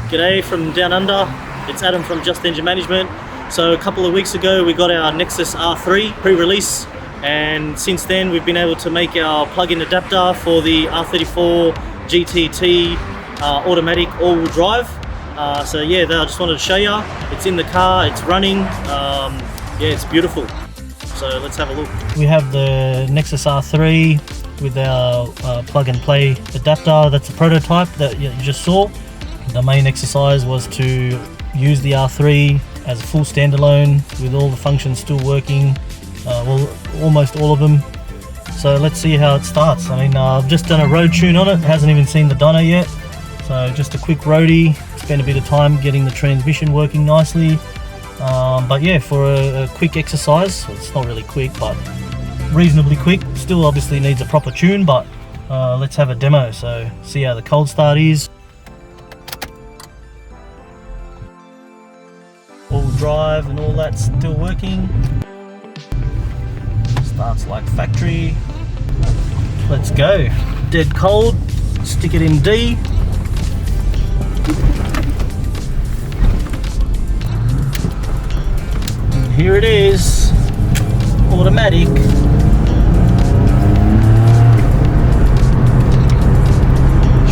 G'day from down under, it's Adam from Just Engine Management. So a couple of weeks ago we got our Nexus R3 pre-release, and since then we've been able to make our plug-in adapter for the R34 GTT automatic all-wheel drive. So yeah, I just wanted to show you. It's in the car, it's running, yeah, it's beautiful. So let's have a look. We have the Nexus R3 with our plug and play adapter. That's a prototype that you just saw. The main exercise was to use the R3 as a full standalone with all the functions still working, well, almost all of them. So let's see how it starts. I mean, I've just done a road tune on it, hasn't even seen the dyno yet. So just a quick roadie, spent a bit of time getting the transmission working nicely. But yeah, for a quick exercise, well, it's not really quick, but reasonably quick. Still obviously needs a proper tune, but let's have a demo. So see how the cold start is. All drive and all that's still working. Starts like factory. Let's go. Dead cold. Stick it in D. And here it is. Automatic.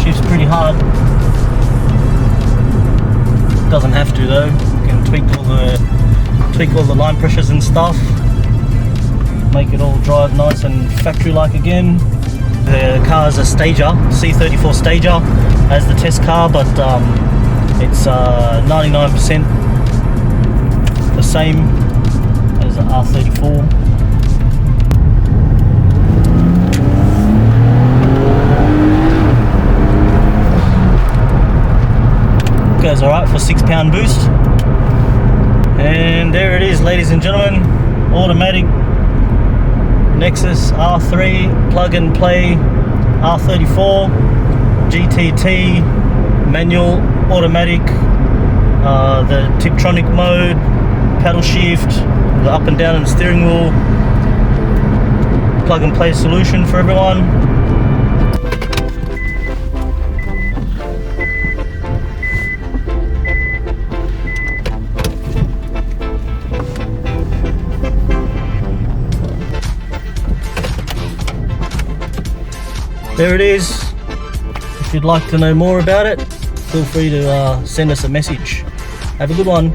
Shifts pretty hard. Doesn't have to though. You can tweak all the line pressures and stuff. Make it all drive nice and factory-like again. The car is a STAGEA, C34 STAGEA as the test car, but it's 99% the same as the R34. Goes alright for 6-pound boost. And there it is, ladies and gentlemen, automatic Nexus R3 plug and play R34 GTT manual automatic, the Tiptronic mode, paddle shift, the up and down and steering wheel, plug and play solution for everyone. There it is. If you'd like to know more about it, feel free to send us a message. Have a good one.